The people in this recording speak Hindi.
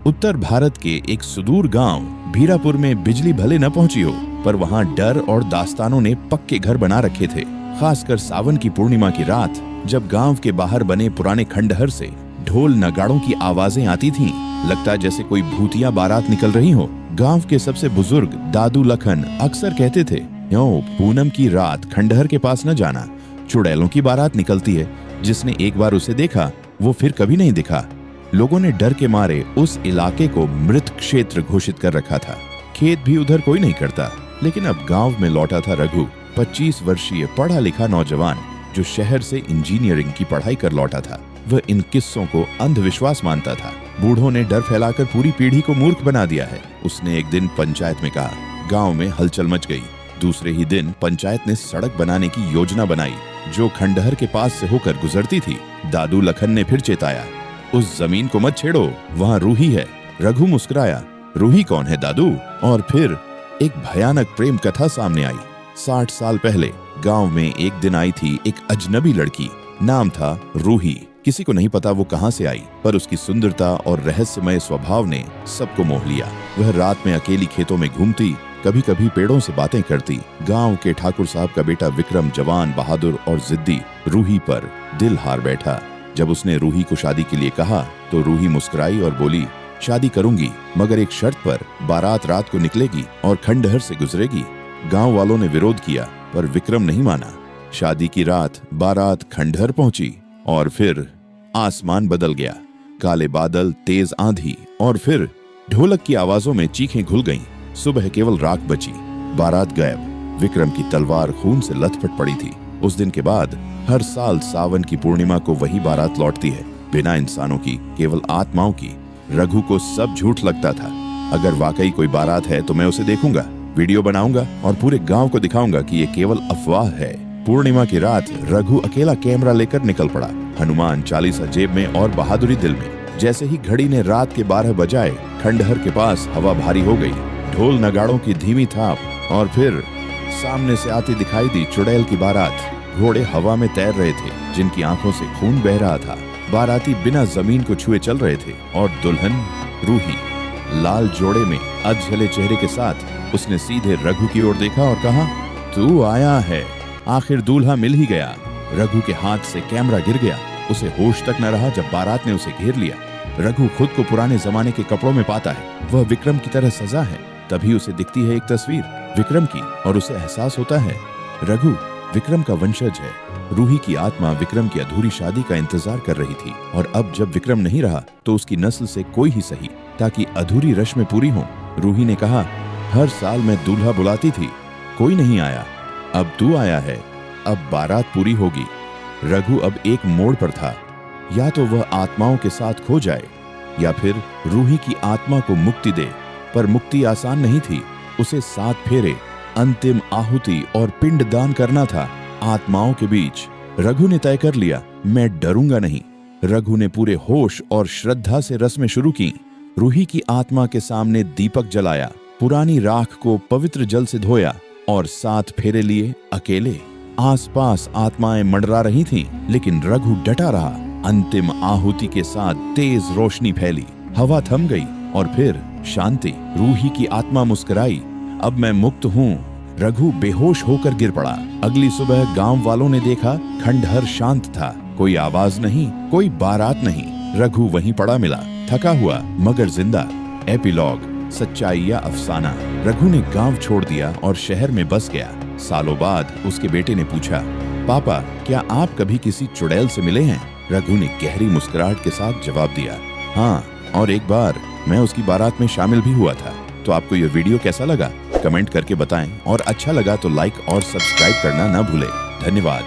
उत्तर भारत के एक सुदूर गांव भीरापुर में बिजली भले न पहुंची हो, पर वहां डर और दास्तानों ने पक्के घर बना रखे थे। खासकर सावन की पूर्णिमा की रात, जब गांव के बाहर बने पुराने खंडहर से ढोल नगाड़ों की आवाजें आती थीं, लगता जैसे कोई भूतिया बारात निकल रही हो। गांव के सबसे बुजुर्ग दादू लखन अक्सर कहते थे, "यों पूनम की रात खंडहर के पास न जाना, चुड़ैलों की बारात निकलती है। जिसने एक बार उसे देखा वो फिर कभी नहीं दिखा।" लोगों ने डर के मारे उस इलाके को मृत क्षेत्र घोषित कर रखा था। खेत भी उधर कोई नहीं करता। लेकिन अब गांव में लौटा था रघु, 25 वर्षीय पढ़ा लिखा नौजवान, जो शहर से इंजीनियरिंग की पढ़ाई कर लौटा था। वह इन किस्सों को अंधविश्वास मानता था। बूढ़ों ने डर फैलाकर पूरी पीढ़ी को मूर्ख बना दिया है। उसने एक दिन पंचायत में कहा। गांव में हलचल मच गई। दूसरे ही दिन पंचायत ने सड़क बनाने की योजना बनाई, जो खंडहर के पास से होकर गुजरती थी। दादू लखन ने फिर चेताया, "उस जमीन को मत छेड़ो, वहाँ रूही है।" रघु मुस्कुराया, "रूही कौन है दादू?" और फिर एक भयानक प्रेम कथा सामने आई। 60 साल पहले गांव में एक दिन आई थी एक अजनबी लड़की। नाम था रूही। किसी को नहीं पता वो कहां से आई, पर उसकी सुंदरता और रहस्यमय स्वभाव ने सबको मोह लिया। वह रात में अकेली खेतों में घूमती, कभी कभी पेड़ों से बातें करती। गांव के ठाकुर साहब का बेटा विक्रम जवान, बहादुर और जिद्दी रूही पर दिल हार बैठा। जब उसने रूही को शादी के लिए कहा तो रूही मुस्कुराई और बोली, "शादी करूंगी, मगर एक शर्त पर। बारात रात को निकलेगी और खंडहर से गुजरेगी।" गांव वालों ने विरोध किया, पर विक्रम नहीं माना। शादी की रात बारात खंडहर पहुंची और फिर आसमान बदल गया। काले बादल, तेज आंधी और फिर ढोलक की आवाजों में चीखें घुल गईं। सुबह केवल राख बची। बारात गायब। विक्रम की तलवार खून से लथपथ पड़ी थी। उस दिन के बाद हर साल सावन की पूर्णिमा को वही बारात लौटती है, बिना इंसानों की, केवल आत्माओं की। रघु को सब झूठ लगता था। अगर वाकई कोई बारात है तो मैं उसे देखूंगा, वीडियो बनाऊंगा और पूरे गांव को दिखाऊंगा कि ये केवल अफवाह है। पूर्णिमा की रात रघु अकेला कैमरा लेकर निकल पड़ा। हनुमान चालीसा जेब में और बहादुरी दिल में। जैसे ही घड़ी ने रात के 12 बजाए, खंडहर के पास हवा भारी हो गई। ढोल नगाड़ों की धीमी थाप और फिर सामने से आती दिखाई दी चुड़ैल की बारात। घोड़े हवा में तैर रहे थे, जिनकी आंखों से खून बह रहा था। बाराती बिना जमीन को छुए चल रहे थे और दुल्हन रूही लाल जोड़े में अधजले चेहरे के साथ। उसने सीधे रघु की ओर देखा और कहा, "तू आया है। आखिर दूल्हा मिल ही गया।" रघु के हाथ से कैमरा गिर गया। उसे होश तक न रहा जब बारात ने उसे घेर लिया। रघु खुद को पुराने जमाने के कपड़ों में पाता है। वह विक्रम की तरह सजा है। तभी उसे दिखती है एक तस्वीर विक्रम की और उसे एहसास होता है, रघु विक्रम का वंशज है। रूही की आत्मा विक्रम की अधूरी शादी का इंतजार कर रही थी, और अब जब विक्रम नहीं रहा तो उसकी नस्ल से कोई ही सही, ताकि अधूरी रस्में पूरी हों। रूही ने कहा, "हर साल मैं दूल्हा बुलाती थी, कोई नहीं आया। अब तू आया है, अब बारात पूरी होगी।" रघु अब एक मोड़ पर था। या तो वह आत्माओं के साथ खो जाए, या फिर रूही की आत्मा को मुक्ति दे। पर मुक्ति आसान नहीं थी। उसे 7 फेरे, अंतिम आहुति और पिंडदान करना था आत्माओं के बीच। रघु ने तय कर लिया, मैं डरूंगा नहीं। रघु ने पूरे होश और श्रद्धा से रस्में शुरू की। रूही की आत्मा के सामने दीपक जलाया, पुरानी राख को पवित्र जल से धोया और 7 फेरे लिए अकेले। आसपास आत्माएं मंडरा रही थीं, लेकिन रघु डटा रहा। अंतिम आहुति के साथ तेज रोशनी फैली, हवा थम गई और फिर शांति। रूही की आत्मा मुस्कुराई, "अब मैं मुक्त हूँ।" रघु बेहोश होकर गिर पड़ा। अगली सुबह गांव वालों ने देखा, खंडहर शांत था। कोई आवाज नहीं, कोई बारात नहीं। रघु वहीं पड़ा मिला, थका हुआ मगर जिंदा। एपिलॉग, सच्चाई या अफसाना। रघु ने गांव छोड़ दिया और शहर में बस गया। सालों बाद उसके बेटे ने पूछा, "पापा, क्या आप कभी किसी चुड़ैल से मिले हैं?" रघु ने गहरी मुस्कुराहट के साथ जवाब दिया, "हाँ, और एक बार मैं उसकी बारात में शामिल भी हुआ था।" तो आपको यह वीडियो कैसा लगा कमेंट करके बताएं, और अच्छा लगा तो लाइक और सब्सक्राइब करना ना भूलें। धन्यवाद।